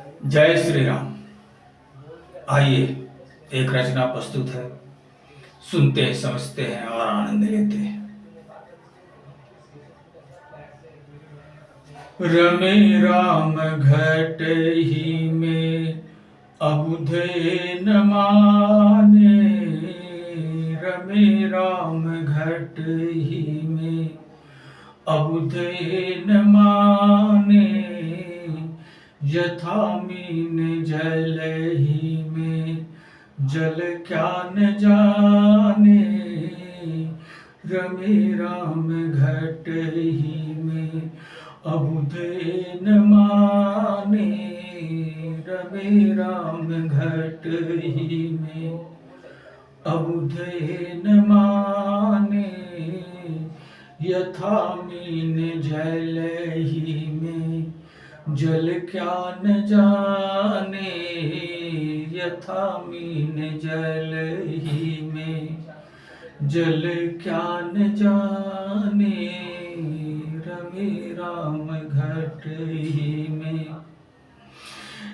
जय श्री राम। आइए, एक रचना प्रस्तुत है। सुनते हैं, समझते हैं और आनंद लेते हैं। रमे राम घट ही में अबुधे न माने। रमे राम घट ही में अबुधे न माने। यथा मीन जल ही में जल क्या न जाने। रमे राम घट ही में अबुधे न माने। रमे राम घट ही में अबुधे न माने। यथा मीन जल ही में जल क्या न जाने। यथा मीन जल ही में जल क्या न जाने। रमे राम घट ही में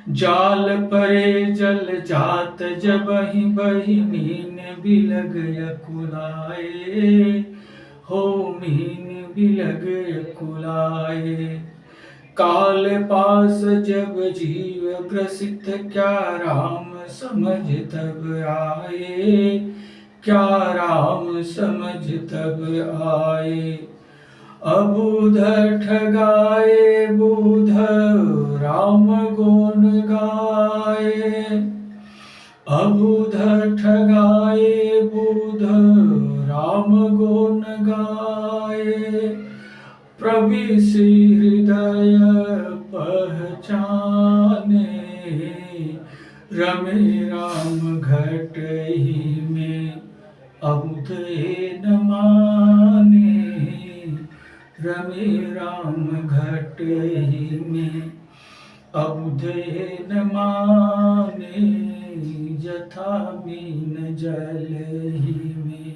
जाल परे जल जात जबहि बहि मीन बिलग यकुलाए। हो मीन बिलग यकुलाए। काल पास जब जीव ग्रसित क्या राम समझ तब आए। क्या राम समझ तब आए। अबुध ठगाए बुध राम गुण गाए। अबुध ठगाए बुध राम गुण गाए। प्रविशि हृदय पहचाने। रमे राम घट ही में अबुधे न माने। रमे राम घट ही में अबुधे न माने। यथा मीन जल ही में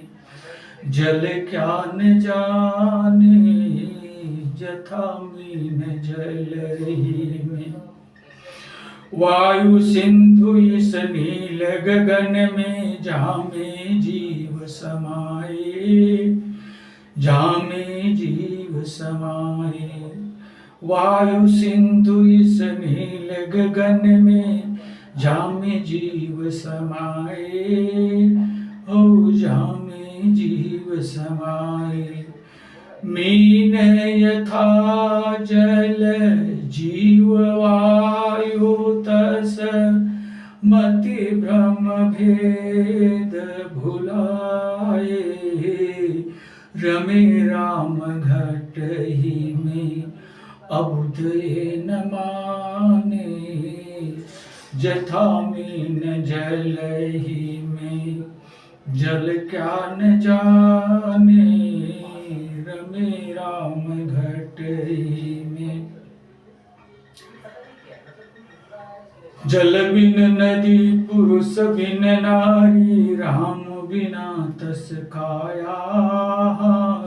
जल क्या न जाने। यथा मीन जल ही में वायु सिंधु इस नील गगन में जामे जीव समाए। जामे जीव समाए। वायु सिंधु इस नील गगन में जामे जीव समाए। हो जामे जीव समाए। मीन यथा जल जीव वायु तस मति भ्रम भेद भुलाए। रमे राम घट ही में अबुधे न माने। यथा मीन जल ही में जल क्या न जाने। रमे राम घट ही में जल बिन नदी पुरुष बिन नारी। राम बिना तस काया।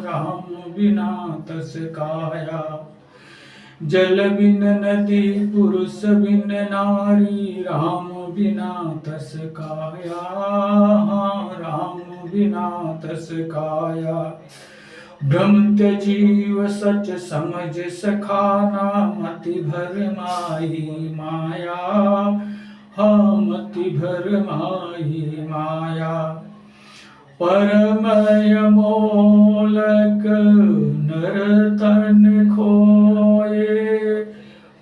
राम बिना तस काया। जल बिन नदी पुरुष बिन नारी। राम बिना तस काया। राम बिना तस काया। भ्रम जीव सच समझ सखाना। मति भर माही माया। हाँ मति भर माही माया। परमय मोलक नर तन खोए।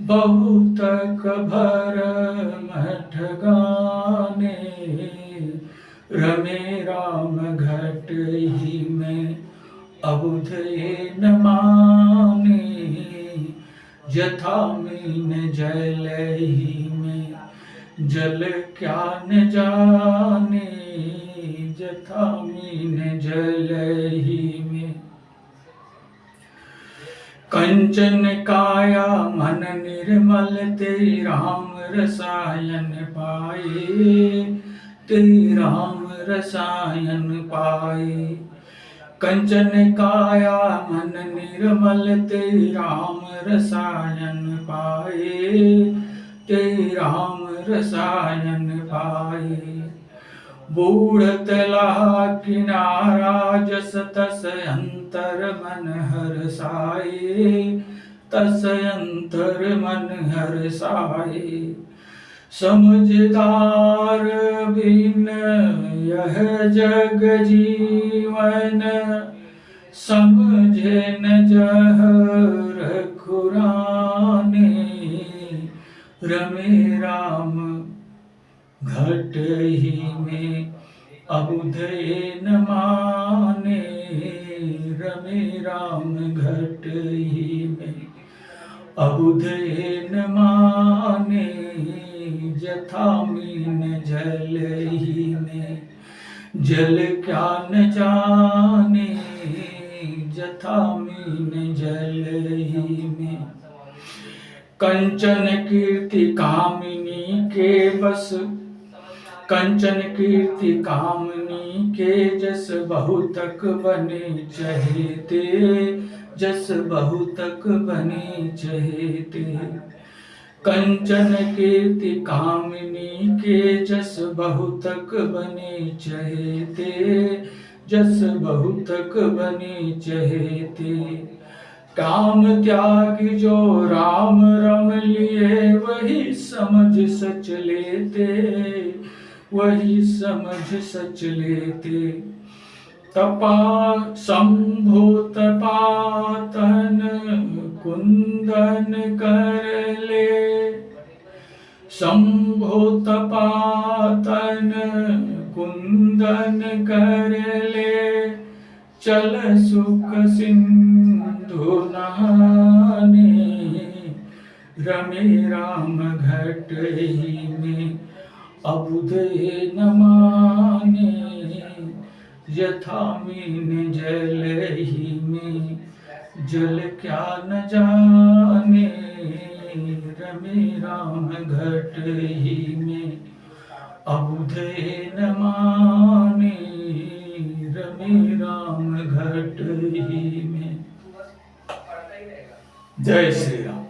बहुतक भरम ठगाने। रमे राम घट ही में अबुधे न माने। यथा मीन जल ही में जल क्या न जाने। यथा मीन जल ही में कंचन काया मन निर्मल ते राम रसायन पाए। ते राम रसायन पाए। कंचन काया मन निर्मल ते राम रसायन पाए। ते राम रसायन पाए। बूढ़त लहा किनारा जस तस अंतर मन हरसाए। तस अंतर मन हरसाए। समझदार बिन यह जग जीवन, समझे न जह रघुराने। रमे राम घट ही में अबुध न माने। रमे राम घट ही में अबुध न माने। जथा मीन जल ही में जल क्या न जाने। जथा मीन जल ही में कंचन कीर्ति कामिनी के बस। कंचन कीर्ति कामनी के जस बहुतक बने चहेते। जस बहुतक बने चहेते। कंचन कीर्ति कामिनी के जस बहुतक बने चहेते। जस बहुतक बने चहेते। काम त्यागी जो राम रम लिए, वही समझ सच लेते। वही समझ सच लेते। तपा शंभो तपातन कुंदन कर ले। शंभो तपातन कुंदन कर ले। चल सुख सिंधु नहाने। रमे राम घट ही में अबुध न माने। यथा मीन जल ही में जल क्या न जाने। रमे राम घट ही में अबुध न माने। रमे राम घट ही में। जय श्री राम।